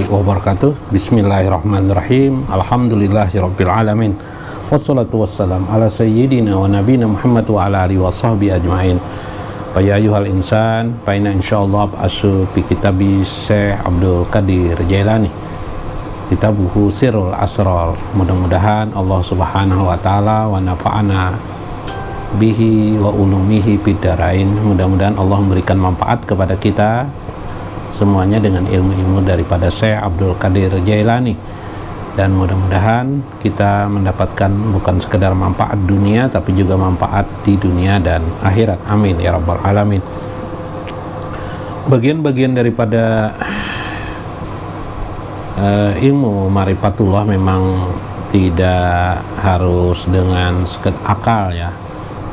wabarakatuh. Bismillahirrahmanirrahim. Alhamdulillahirabbil alamin. Wassalatu wassalam ala sayyidina wa nabiyina Muhammad wa ala alihi washabbihi ajmain. Fa ya ayyuhal insan, fa inna insyaallah asu fi kitabi Syekh Abdul Qadir Jailani. Kitabuhu Sirrul Asrar. Mudah-mudahan Allah Subhanahu wa taala wa nafa'ana bihi wa ulumihi fid darain. Mudah-mudahan Allah memberikan manfaat kepada kita semuanya dengan ilmu-ilmu daripada Syekh Abdul Qadir Jailani, dan mudah-mudahan kita mendapatkan bukan sekedar manfaat dunia tapi juga manfaat di dunia dan akhirat. Amin ya rabbal alamin. Bagian-bagian daripada ilmu ma'rifatullah memang tidak harus dengan akal ya.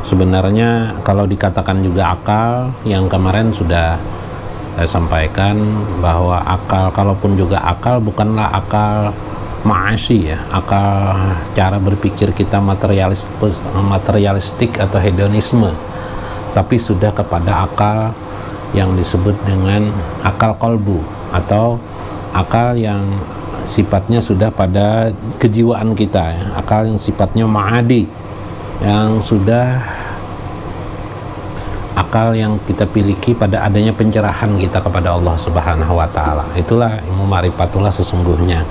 Sebenarnya kalau dikatakan juga akal, yang kemarin sudah saya sampaikan bahwa akal, kalaupun juga akal, bukanlah akal ma'asi ya, akal cara berpikir kita materialistik atau hedonisme, tapi sudah kepada akal yang disebut dengan akal kolbu, atau akal yang sifatnya sudah pada kejiwaan kita ya, akal yang sifatnya ma'adi, yang sudah akal yang kita miliki pada adanya pencerahan kita kepada Allah Subhanahu wa taala. Itulah ilmu ma'rifatullah sesungguhnya.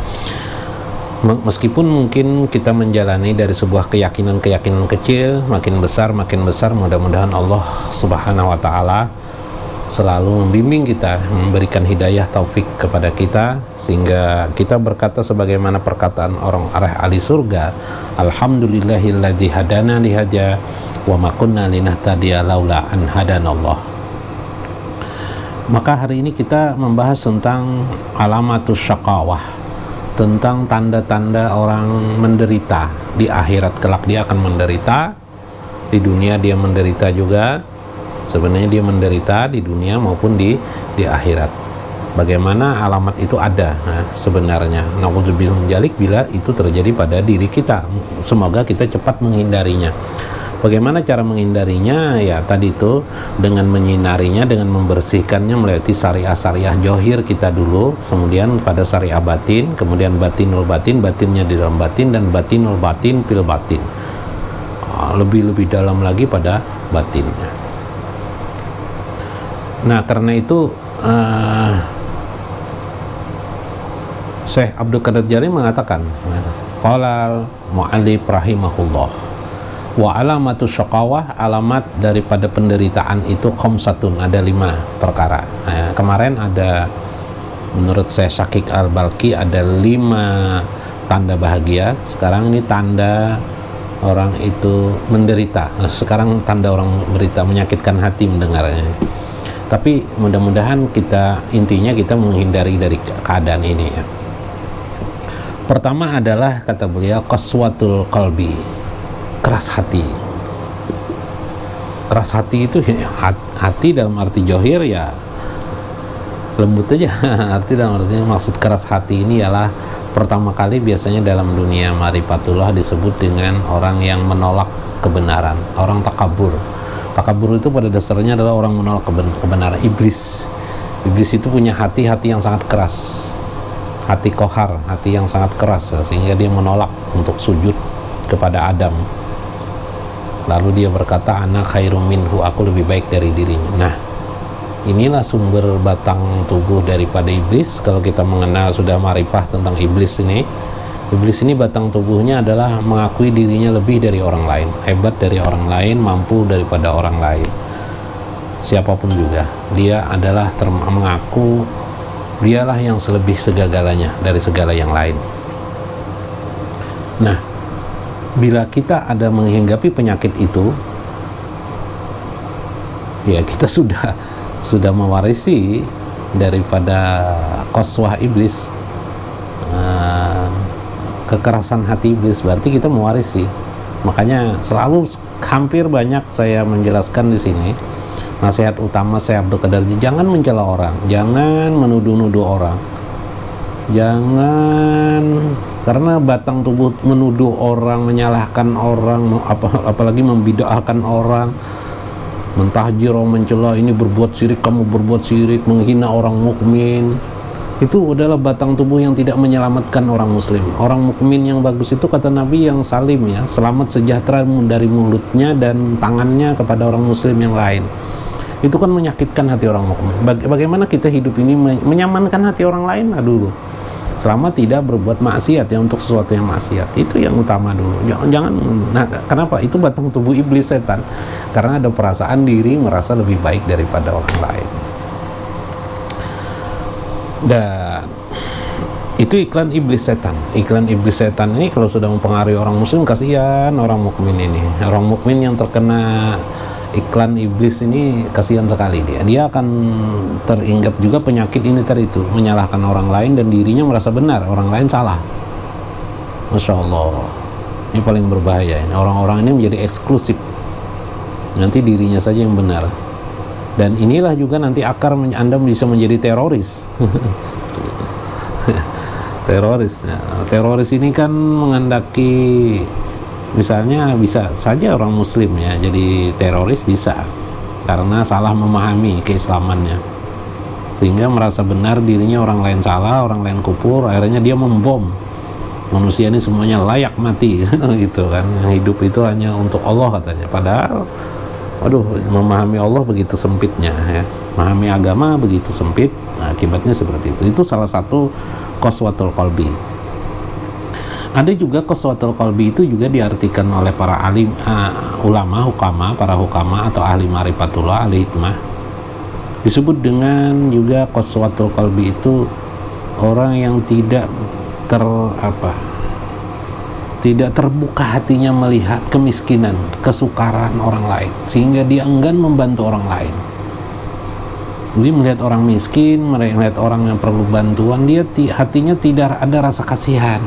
Meskipun mungkin kita menjalani dari sebuah keyakinan kecil, makin besar, mudah-mudahan Allah Subhanahu wa taala selalu membimbing kita, memberikan hidayah taufik kepada kita, sehingga kita berkata sebagaimana perkataan orang ahli surga, alhamdulillahilladzi hadana lihada wa ma kunna linahtadiya laula an hadanallah. Maka hari ini kita membahas tentang alamatus syaqawah, tentang tanda-tanda orang menderita di akhirat kelak. Dia akan menderita di dunia, dia menderita juga. Sebenarnya dia menderita di dunia maupun di akhirat. Bagaimana alamat itu ada sebenarnya. Nauzubillah min dzalik, bila itu terjadi pada diri kita. Semoga kita cepat menghindarinya. Bagaimana cara menghindarinya? Ya tadi itu dengan menyinarinya, dengan membersihkannya melewati syariah johir kita dulu, kemudian pada syariah batin, kemudian batinul batin, batinnya di dalam batin, dan batinul batin fil batin, lebih dalam lagi pada batinnya. Nah karena itu Syekh Abdul Qadir Jailani mengatakan, qala mu'allif rahimahullah, wa alamatu syaqawah, alamat daripada penderitaan itu khamsatun, ada 5 perkara. Kemarin ada, menurut saya Syakik Al-Balki, ada 5 tanda bahagia. Sekarang ini tanda orang itu menderita. Sekarang tanda orang menderita, menyakitkan hati mendengarnya. Tapi mudah-mudahan intinya kita menghindari dari keadaan ini ya. Pertama adalah, kata beliau, qaswatul qalbi, keras hati. Keras hati itu hati dalam arti johir ya lembut aja. Arti dalam artinya, maksud keras hati ini ialah pertama kali biasanya dalam dunia ma'rifatullah disebut dengan orang yang menolak kebenaran, orang takabur. Takabur itu pada dasarnya adalah orang menolak kebenaran. Iblis itu punya hati yang sangat keras, hati kohar, hati yang sangat keras, sehingga dia menolak untuk sujud kepada Adam. Lalu dia berkata, ana khairum minhu, aku lebih baik dari dirinya. Nah, inilah sumber batang tubuh daripada iblis. Kalau kita mengenal sudah ma'rifah tentang iblis ini batang tubuhnya adalah mengakui dirinya lebih dari orang lain, hebat dari orang lain, mampu daripada orang lain. Siapapun juga, dia adalah mengaku dialah yang selebih segagalanya dari segala yang lain. Nah, bila kita ada menghinggapi penyakit itu, ya kita sudah mewarisi daripada qaswah iblis, kekerasan hati iblis, berarti kita mewarisi. Makanya selalu hampir banyak saya menjelaskan di sini nasihat utama saya Abdul Qadir, jangan mencela orang, jangan menuduh-nuduh orang, jangan, karena batang tubuh menuduh orang, menyalahkan orang, apalagi membid'ahkan orang, mentahjir, mencela, ini berbuat syirik, kamu berbuat syirik, menghina orang mukmin, Itu adalah batang tubuh yang tidak menyelamatkan orang muslim. Orang mukmin yang bagus itu, kata Nabi, yang salim, ya, selamat sejahtera dari mulutnya dan tangannya kepada orang muslim yang lain. Itu kan menyakitkan hati orang mukmin. Bagaimana kita hidup ini menyamankan hati orang lain? Nah, dulu selama tidak berbuat maksiat, ya, untuk sesuatu yang maksiat, itu yang utama dulu. Jangan. Nah, kenapa? Itu batang tubuh iblis, setan, karena ada perasaan diri merasa lebih baik daripada orang lain. Dan itu iklan iblis setan. Iklan iblis setan ini kalau sudah mempengaruhi orang muslim, kasihan orang mukmin ini. Orang mukmin yang terkena iklan iblis ini kasihan sekali dia. Dia akan teringat juga penyakit ini tadi itu, menyalahkan orang lain dan dirinya merasa benar, orang lain salah. Masya Allah, ini paling berbahaya ini. Orang-orang ini menjadi eksklusif, nanti dirinya saja yang benar. Dan inilah juga nanti akar Anda bisa menjadi teroris. Teroris, ya. Teroris ini kan menghendaki, misalnya bisa saja orang muslim, ya, jadi teroris bisa karena salah memahami keislamannya, sehingga merasa benar dirinya orang lain salah, orang lain kufur, akhirnya dia membom manusia ini semuanya layak mati. Gitu kan, yang hidup itu hanya untuk Allah katanya, padahal memahami Allah begitu sempitnya, ya. Memahami agama begitu sempit, nah, akibatnya seperti itu. Itu salah satu qaswatul qalbi. Ada juga qaswatul qalbi itu juga diartikan oleh para alim, ulama, hukama, para hukama atau ahli ma'rifatullah, ahli hikmah. Disebut dengan juga qaswatul qalbi itu orang yang tidak terbuka hatinya melihat kemiskinan, kesukaran orang lain, sehingga dia enggan membantu orang lain. Jadi melihat orang miskin, melihat orang yang perlu bantuan, dia hatinya tidak ada rasa kasihan.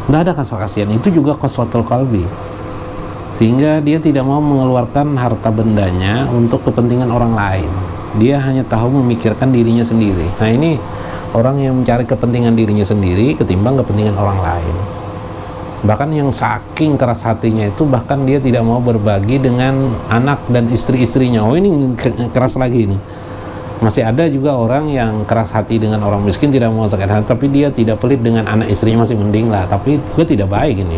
Tidak ada rasa kasihan. Itu juga qaswatul qalbi, sehingga dia tidak mau mengeluarkan harta bendanya untuk kepentingan orang lain. Dia hanya tahu memikirkan dirinya sendiri. Nah, ini orang yang mencari kepentingan dirinya sendiri ketimbang kepentingan orang lain. Bahkan yang saking keras hatinya itu, bahkan dia tidak mau berbagi dengan anak dan istri-istrinya. Oh, ini keras lagi ini. Masih ada juga orang yang keras hati dengan orang miskin, tidak mau sakit hati, tapi dia tidak pelit dengan anak istrinya, masih mending lah, tapi juga tidak baik ini.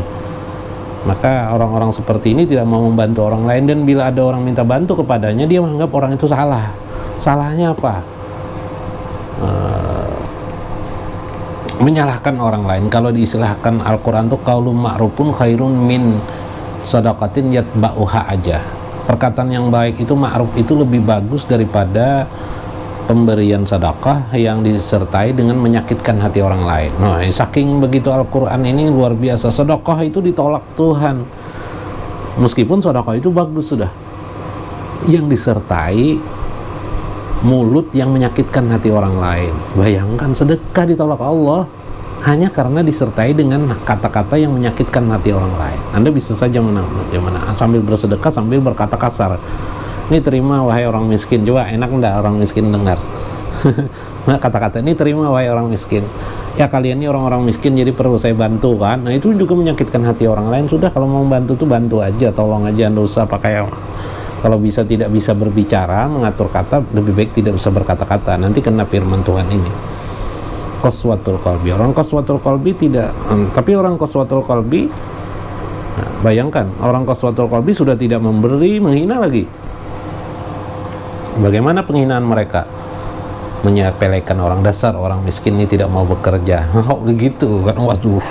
Maka orang-orang seperti ini tidak mau membantu orang lain, dan bila ada orang minta bantu kepadanya, dia menganggap orang itu salah. Salahnya apa? Menyalahkan orang lain. Kalau diistilahkan Al-Quran tuh qaulun ma'rufun khairun min shadaqatin yatba'uha aja. Perkataan yang baik itu, ma'ruf itu lebih bagus daripada pemberian sedekah yang disertai dengan menyakitkan hati orang lain. Nah, saking begitu Al-Quran ini luar biasa. Sedekah itu ditolak Tuhan, meskipun sedekah itu bagus sudah, yang disertai mulut yang menyakitkan hati orang lain. Bayangkan, sedekah ditolak Allah hanya karena disertai dengan kata-kata yang menyakitkan hati orang lain. Anda bisa saja sambil bersedekah sambil berkata kasar. Ini terima wahai orang miskin. Coba enak enggak orang miskin dengar? Nah, kata-kata ini terima wahai orang miskin. Ya, kalian ini orang-orang miskin, jadi perlu saya bantu kan? Nah, itu juga menyakitkan hati orang lain. Sudah, kalau mau bantu tuh bantu aja, tolong aja, enggak usah pakai. Kalau tidak bisa berbicara, mengatur kata, lebih baik tidak usah berkata-kata. Nanti kena firman Tuhan ini. Qaswatul qalbi. Orang qaswatul qalbi tidak, tapi orang qaswatul qalbi, nah, bayangkan, orang qaswatul qalbi sudah tidak memberi, menghina lagi. Bagaimana penghinaan mereka? Menyepelekan orang, dasar orang miskin ini tidak mau bekerja. Oh, begitu kan, waduh.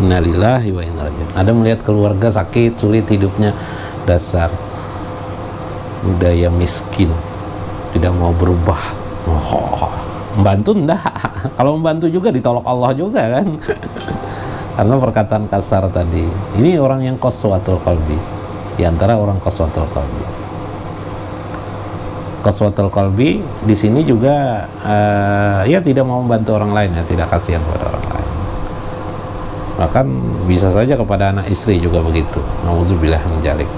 Innalillahi wa inna ilaihi raji'un. Ada melihat keluarga sakit, sulit hidupnya, dasar budaya miskin, tidak mau berubah. Membantu enggak? Kalau membantu juga ditolak Allah juga kan. Karena perkataan kasar tadi. Ini orang yang qaswatul qalbi, di antara orang qaswatul qalbi. Qaswatul qalbi di sini juga ya tidak mau membantu orang lain, ya, tidak kasihan kepada orang lain. Bahkan bisa saja kepada anak istri juga begitu. Nauzubillah min dzalik.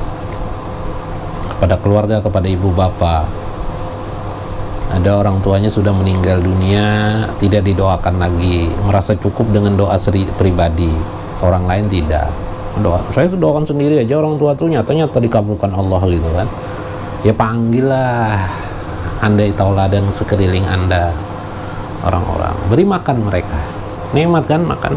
Kepada keluarga, kepada ibu bapak. Ada orang tuanya sudah meninggal dunia, tidak didoakan lagi, merasa cukup dengan doa pribadi, orang lain tidak. Saya doakan sendiri aja, orang tua tuh nyatanya dikabulkan Allah gitu kan. Ya, panggillah, andai tauladan sekeliling Anda orang-orang, beri makan mereka. Nikmat kan makan.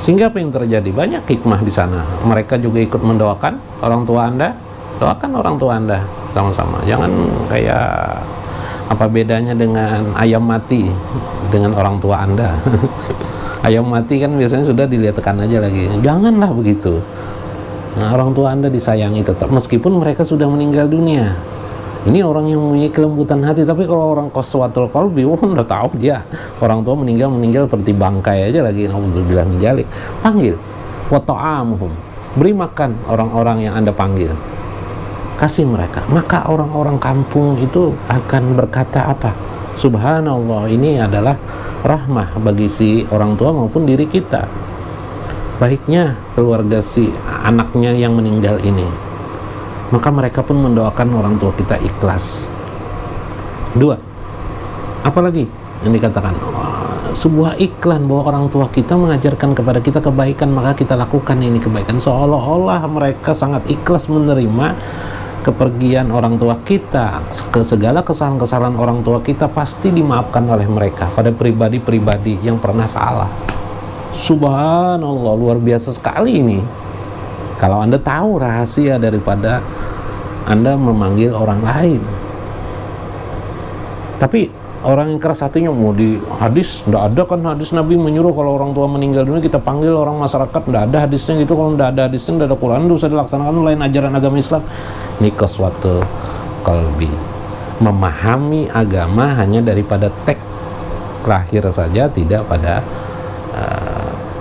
Sehingga apa yang terjadi? Banyak hikmah di sana. Mereka juga ikut mendoakan orang tua Anda. Doakan orang tua Anda sama-sama. Jangan kayak apa bedanya dengan ayam mati dengan orang tua Anda. Ayam mati kan biasanya sudah dilihatkan aja lagi. Janganlah begitu. Nah, orang tua Anda disayangi tetap meskipun mereka sudah meninggal dunia. Ini orang yang mempunyai kelembutan hati. Tapi kalau orang qaswatul qalbi, udah tahu dia orang tua meninggal seperti bangkai aja lagi. Nauzubillah min dzalik. Panggil wa ta'amuhum. Beri makan orang-orang yang Anda panggil. Kasih mereka. Maka orang-orang kampung itu akan berkata apa? Subhanallah, ini adalah rahmah bagi si orang tua maupun diri kita. Baiknya keluarga si anaknya yang meninggal ini. Maka mereka pun mendoakan orang tua kita ikhlas. 2. Apalagi yang dikatakan? Sebuah iklan bahwa orang tua kita mengajarkan kepada kita kebaikan, maka kita lakukan ini kebaikan. Seolah-olah mereka sangat ikhlas menerima kepergian orang tua kita. Segala kesalahan-kesalahan orang tua kita pasti dimaafkan oleh mereka pada pribadi-pribadi yang pernah salah. Subhanallah, luar biasa sekali ini. Kalau Anda tahu rahasia daripada Anda memanggil orang lain. Tapi orang yang keras hatinya, mau di hadis, tidak ada kan hadis Nabi menyuruh kalau orang tua meninggal dunia kita panggil orang masyarakat, tidak ada hadisnya gitu. Kalau tidak ada hadisnya, tidak ada Quran, itu usah dilaksanakan, lain ajaran agama Islam. Ini qaswatul qalbi. Memahami agama hanya daripada teks lahir saja, tidak pada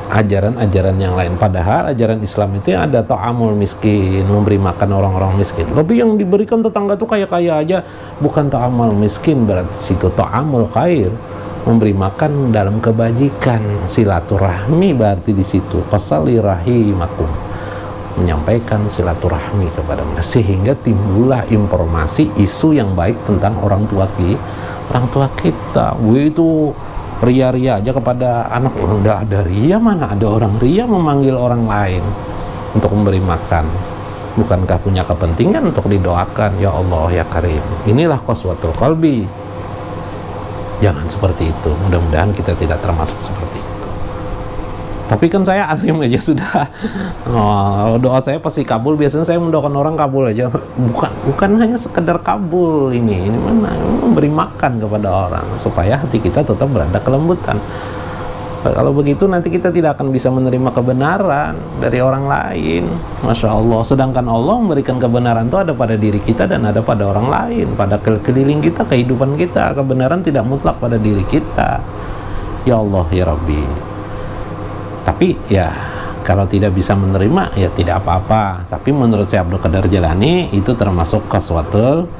ajaran-ajaran yang lain. Padahal ajaran Islam itu ada ta'amul miskin, memberi makan orang-orang miskin. Tapi yang diberikan tetangga tuh kaya-kaya aja, bukan ta'amul miskin, berarti situ ta'amul khair, memberi makan dalam kebajikan, silaturahmi berarti di situ. Fasali rahimakum, menyampaikan silaturahmi kepada mereka, sehingga timbullah informasi isu yang baik tentang orang tua kita. Itu ria-ria aja kepada anak, udah ada ria, mana ada orang ria memanggil orang lain untuk memberi makan. Bukankah punya kepentingan untuk didoakan? Ya Allah ya Karim. Inilah qaswatul qalbi. Jangan seperti itu. Mudah-mudahan kita tidak termasuk seperti itu. Tapi kan saya alim aja sudah. Kalau doa saya pasti kabul. Biasanya saya mendoakan orang kabul aja. Bukan hanya sekedar kabul ini mana memberi makan kepada orang supaya hati kita tetap berada kelembutan. Kalau begitu nanti kita tidak akan bisa menerima kebenaran dari orang lain. Masya Allah. Sedangkan Allah memberikan kebenaran itu ada pada diri kita dan ada pada orang lain, pada keliling kita, kehidupan kita. Kebenaran tidak mutlak pada diri kita. Ya Allah ya Rabbi. Tapi ya kalau tidak bisa menerima ya tidak apa-apa. Tapi menurut saya Abdul Qadir Jailani itu termasuk qaswatul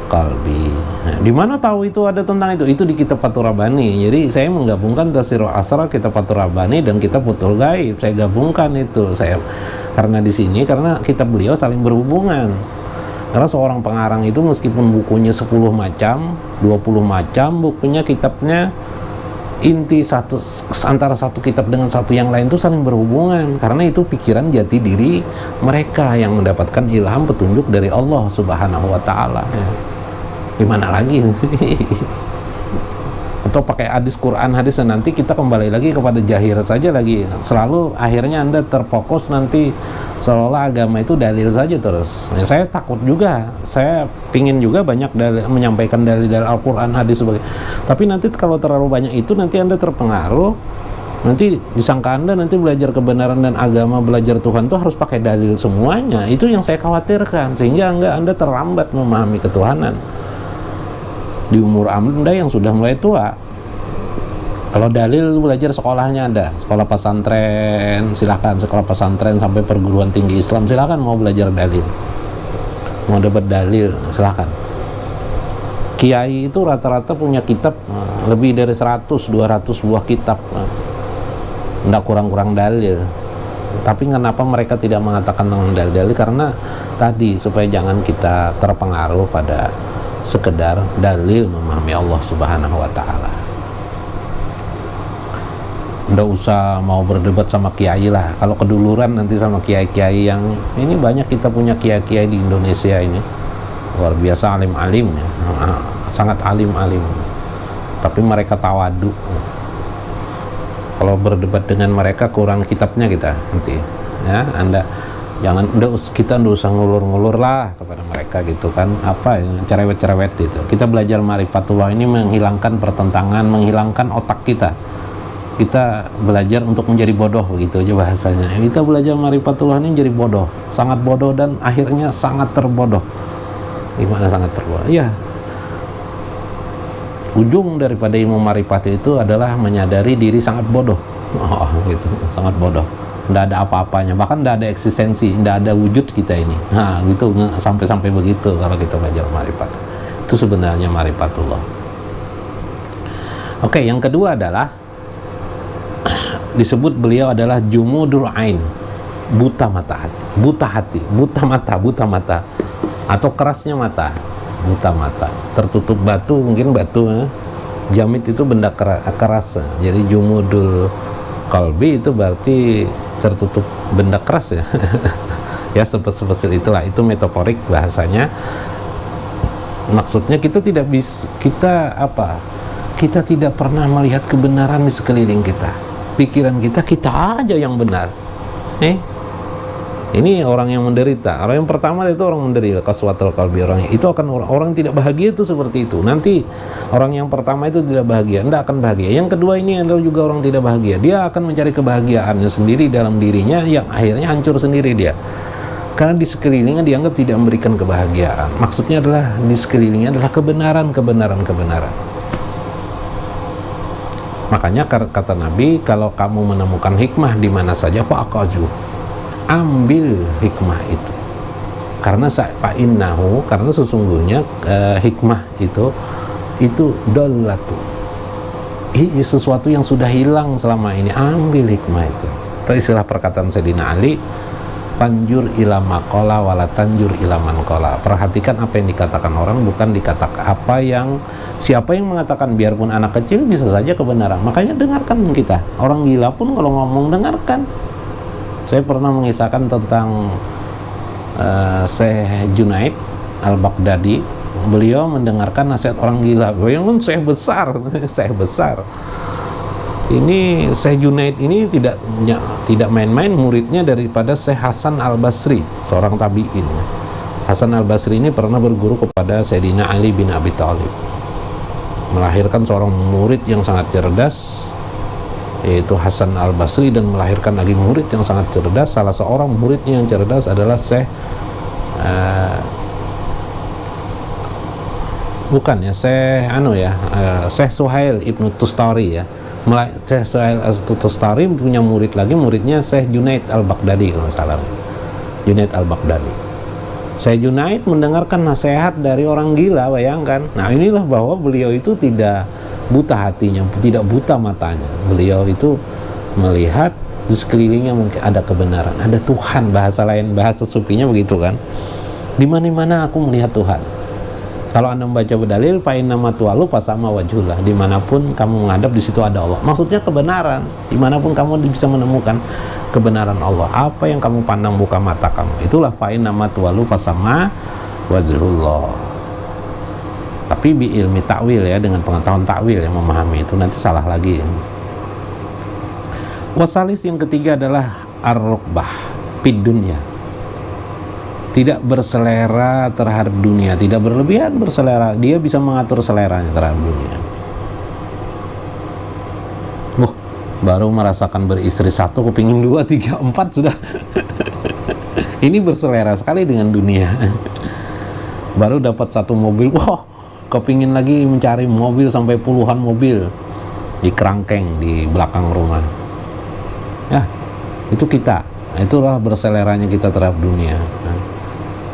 qalbi. Nah, di mana tahu itu ada tentang itu? Itu di kitab Fathur Rabbani. Jadi saya menggabungkan Tafsirul Asrar, kitab Fathur Rabbani dan kitab Futhul Ghaib. Saya gabungkan itu. Karena di sini karena kitab beliau saling berhubungan. Karena seorang pengarang itu meskipun bukunya 10 macam, 20 macam bukunya, kitabnya inti antara satu kitab dengan satu yang lain itu saling berhubungan, karena itu pikiran jati diri mereka yang mendapatkan ilham petunjuk dari Allah Subhanahu wa Ta'ala. Gimana lagi? Atau pakai hadis Quran, hadis, dan nanti kita kembali lagi kepada jahir saja lagi. Selalu akhirnya Anda terfokus nanti seolah agama itu dalil saja terus. Ya, saya takut juga. Saya pingin juga banyak menyampaikan dalil dari Al-Quran, hadis sebagai. Tapi nanti kalau terlalu banyak itu nanti Anda terpengaruh. Nanti disangka Anda nanti belajar kebenaran dan agama, belajar Tuhan itu harus pakai dalil semuanya. Itu yang saya khawatirkan, sehingga Anda terlambat memahami ketuhanan di umur Anda yang sudah mulai tua. Kalau dalil belajar sekolahnya ada, sekolah pesantren, silahkan sekolah pesantren sampai perguruan tinggi Islam, silahkan mau belajar dalil, mau dapat dalil, silahkan. Kiai itu rata-rata punya kitab lebih dari 100-200 buah kitab, tidak kurang-kurang dalil. Tapi kenapa mereka tidak mengatakan tentang dalil? Karena tadi supaya jangan kita terpengaruh pada sekedar dalil memahami Allah Subhanahu wa Ta'ala. Nggak usah mau berdebat sama kiai lah. Kalau keduluran nanti sama kiai-kiai yang ini, banyak kita punya kiai-kiai di Indonesia ini luar biasa alim-alim ya. Sangat alim-alim. tapi mereka tawadu. Kalau berdebat dengan mereka kurang kitabnya kita nanti, ya. Kita nggak usah ngulur-ngulur lah kepada mereka gitu kan, apa ya, cerewet-cerewet gitu. Kita belajar ma'rifatullah ini menghilangkan pertentangan, menghilangkan otak kita. Kita belajar untuk menjadi bodoh, begitu aja bahasanya. Kita belajar ma'rifatullah ini menjadi bodoh, sangat bodoh, dan akhirnya sangat terbodoh. Gimana sangat terbodoh? Ya, ujung daripada ilmu ma'rifat itu adalah menyadari diri sangat bodoh. Gitu, sangat bodoh. Nggak ada apa-apanya, bahkan nggak ada eksistensi, nggak ada wujud kita ini. Nah, gitu, sampai begitu kalau kita belajar ma'rifat. Itu sebenarnya ma'rifatullah. Oke, yang kedua adalah disebut beliau adalah jumudul ain, buta mata, atau kerasnya mata, buta mata, tertutup batu, mungkin batu, jamit itu benda keras, jadi jumudul qalbi itu berarti tertutup benda keras ya. Ya, seperti itulah, itu metaforik bahasanya. Maksudnya kita tidak tidak pernah melihat kebenaran di sekeliling kita. Pikiran kita aja yang benar. Ini orang yang menderita. Orang yang pertama itu orang menderita, qaswatul qalbi, orang tidak bahagia itu seperti itu. Nanti orang yang pertama itu tidak bahagia, tidak akan bahagia. Yang kedua ini adalah juga orang tidak bahagia. Dia akan mencari kebahagiaannya sendiri dalam dirinya, yang akhirnya hancur sendiri dia. Karena di sekelilingnya dianggap tidak memberikan kebahagiaan. Maksudnya adalah di sekelilingnya adalah kebenaran. Makanya kata Nabi, kalau kamu menemukan hikmah di mana saja, fa'aqaju, ambil hikmah itu. Karena karena sesungguhnya hikmah itu dolatu, sesuatu yang sudah hilang selama ini. Ambil hikmah itu. Itu istilah perkataan Sayyidina Ali, panjur ila maqala wala tanjur ila man qala. Perhatikan apa yang dikatakan orang, bukan dikatakan siapa yang mengatakan. Biarpun anak kecil bisa saja kebenaran, makanya dengarkan kita. Orang gila pun kalau ngomong dengarkan. Saya pernah mengisahkan tentang Syekh Junaid Al-Baghdadi. Beliau mendengarkan nasihat orang gila. Bayangkan Syekh besar. Ini Syekh Junaid ini tidak main-main, muridnya daripada Syekh Hasan Al-Basri, seorang tabi'in. Hasan Al-Basri ini pernah berguru kepada Sayyidina Ali bin Abi Thalib, melahirkan seorang murid yang sangat cerdas, yaitu Hasan Al-Basri, dan melahirkan lagi murid yang sangat cerdas. Salah seorang muridnya yang cerdas adalah Syekh Syekh Suhail Ibnu Tustari, ya. Syekh Suhail Tustari punya murid lagi, muridnya Syekh Junaid Al-Baghdadi kalau salah. Junaid Al-Baghdadi. Syekh Junaid mendengarkan nasihat dari orang gila, bayangkan. Nah, inilah bahwa beliau itu tidak buta hatinya, tidak buta matanya. Beliau itu melihat di sekelilingnya mungkin ada kebenaran, ada Tuhan. Bahasa sufinya begitu kan. Di mana-mana aku melihat Tuhan. Kalau Anda membaca berdalil, fa inna ma tu'alu fasama wajhullah, dimanapun kamu menghadap di situ ada Allah. Maksudnya kebenaran. Dimanapun kamu bisa menemukan kebenaran Allah. Apa yang kamu pandang buka mata kamu, itulah fa inna ma tu'alu fasama wajhullah. Tapi bi ilmi takwil, ya, dengan pengetahuan takwil yang memahami itu, nanti salah lagi. Wasalis yang ketiga adalah ar-rukbah fid dunya. Tidak berselera terhadap dunia, tidak berlebihan berselera. Dia bisa mengatur seleranya terhadap dunia. Baru merasakan beristri 1, kepingin 2, 3, 4 sudah. Ini berselera sekali dengan dunia. Baru dapat 1 mobil, kepingin lagi mencari mobil sampai puluhan mobil di kerangkeng di belakang rumah. Ya, itu kita. Itulah berseleranya kita terhadap dunia.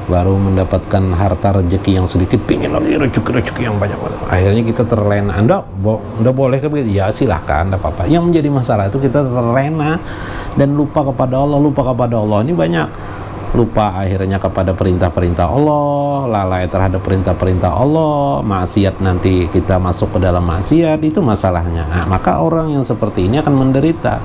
Baru mendapatkan harta rezeki yang sedikit, pingin lagi rezeki yang banyak. Akhirnya kita terlena. Anda boleh kan begitu? Ya silahkan, tidak apa-apa. Yang menjadi masalah itu kita terlena dan lupa kepada Allah. Ini banyak lupa akhirnya kepada perintah-perintah Allah, lalai terhadap perintah-perintah Allah, maksiat, nanti kita masuk ke dalam maksiat. Itu masalahnya. Nah, maka orang yang seperti ini akan menderita.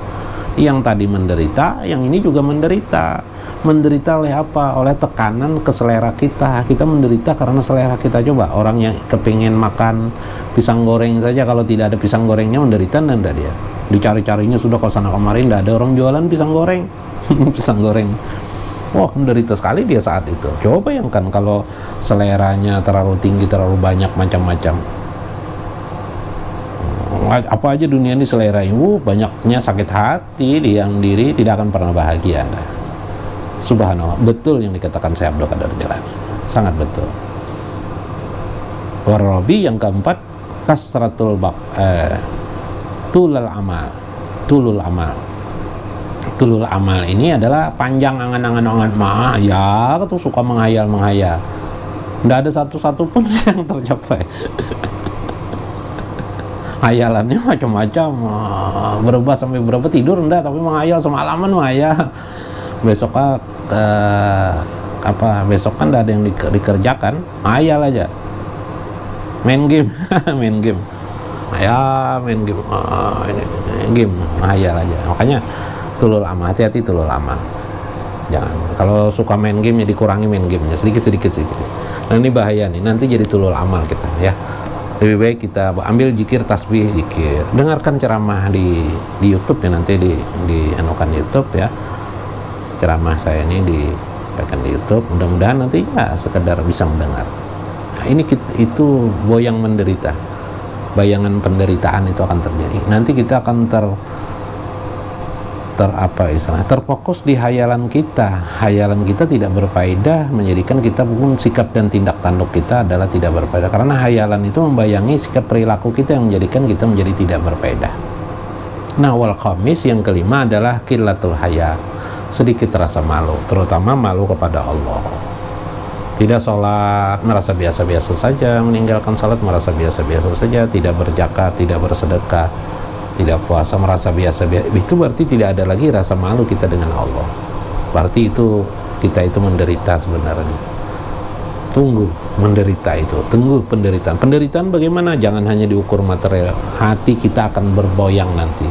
Yang tadi menderita, yang ini juga menderita. Menderita oleh apa? Oleh tekanan ke selera kita. Kita menderita karena selera kita. Coba orang yang kepingin makan pisang goreng saja, kalau tidak ada pisang gorengnya menderita enggak dia? Dicari-carinya sudah ke sana kemarin, enggak ada orang jualan pisang goreng. Pisang goreng. Wah, menderita sekali dia saat itu. Coba bayangkan kalau seleranya terlalu tinggi, terlalu banyak macam-macam. Apa aja dunia ini selera ibu, banyaknya sakit hati di yang diri, tidak akan pernah bahagia Anda. Subhanallah, betul yang dikatakan Syekh Abdul Qadir Jilani, sangat betul. Warabi yang keempat, tulul amal ini adalah panjang angan-angan menghayal, tuh suka menghayal. Tidak ada satu pun yang tercapai. Hayalannya macam-macam, berubah sampai berapa, tidur enggak, tapi menghayal semalaman menghayal. Besok besok kan enggak ada yang dikerjakan, hayal aja, main game. Main game, ini game, hayal aja. Makanya tulul amal, hati-hati tulul amal. Jangan, kalau suka main game ya dikurangi main gamenya, sedikit. Nah ini bahaya nih, nanti jadi tulul amal kita ya. Lebih baik kita ambil zikir, tasbih, zikir. Dengarkan ceramah di YouTube ya, nanti di anukan YouTube ya. Ceramah saya ini dipakai di YouTube. Mudah-mudahan nanti ya sekedar bisa mendengar. Nah, itu boyang menderita. Bayangan penderitaan itu akan terjadi. Nanti kita akan terfokus di hayalan kita. Hayalan kita tidak berfaedah, menjadikan kita pun sikap dan tindak tanduk kita adalah tidak berfaedah, karena hayalan itu membayangi sikap perilaku kita yang menjadikan kita menjadi tidak berfaedah. Nah, wal khamis yang kelima adalah qillatul haya, sedikit rasa malu, terutama malu kepada Allah. Tidak sholat merasa biasa-biasa saja, meninggalkan sholat merasa biasa-biasa saja, tidak berzakat, tidak bersedekah, tidak puasa merasa biasa-biasa, itu berarti tidak ada lagi rasa malu kita dengan Allah. Berarti kita itu menderita sebenarnya. Tunggu menderita itu, tunggu penderitaan. Penderitaan bagaimana? Jangan hanya diukur material. Hati kita akan berboyang nanti,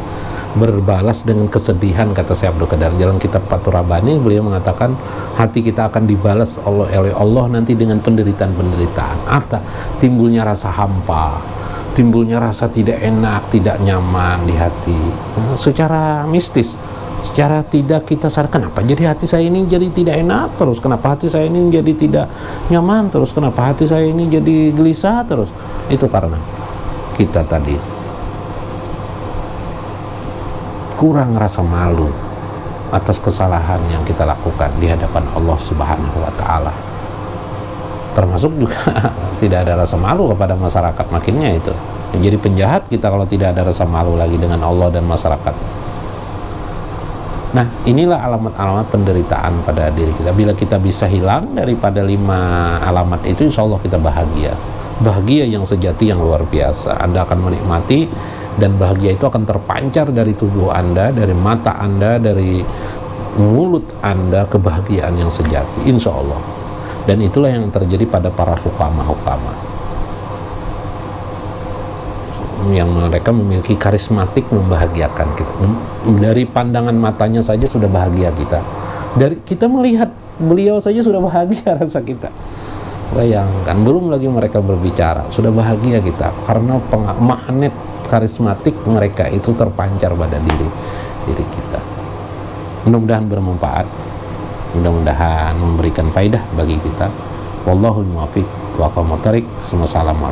berbalas dengan kesedihan, kata Syekh Abdul Qadir. Dalam kitab Fathur Rabbani beliau mengatakan hati kita akan dibalas oleh Allah nanti dengan penderitaan. Artinya timbulnya rasa hampa, timbulnya rasa tidak enak, tidak nyaman di hati, secara mistis, secara tidak kita sadar. Kenapa jadi hati saya ini jadi tidak enak terus? Kenapa hati saya ini jadi tidak nyaman terus? Kenapa hati saya ini jadi gelisah terus? Itu karena kita tadi kurang rasa malu atas kesalahan yang kita lakukan di hadapan Allah Subhanahu wa Ta'ala. Termasuk juga tidak ada rasa malu kepada masyarakat, makinnya itu jadi penjahat kita kalau tidak ada rasa malu lagi dengan Allah dan masyarakat. Nah, inilah alamat-alamat penderitaan pada diri kita. Bila kita bisa hilang daripada 5 alamat itu, insya Allah kita bahagia yang sejati, yang luar biasa. Anda akan menikmati, dan bahagia itu akan terpancar dari tubuh Anda, dari mata Anda, dari mulut Anda, kebahagiaan yang sejati, insya Allah. Dan itulah yang terjadi pada para hukama yang mereka memiliki karismatik membahagiakan kita. Dari pandangan matanya saja sudah bahagia kita. Dari kita melihat beliau saja sudah bahagia rasa kita. Bayangkan, belum lagi mereka berbicara, sudah bahagia kita karena magnet karismatik mereka itu terpancar pada diri kita. Mudah-mudahan bermanfaat, mudah-mudahan memberikan faidah bagi kita. Wallahul muwaffiq wa aqwamut thariq. Assalamualaikum.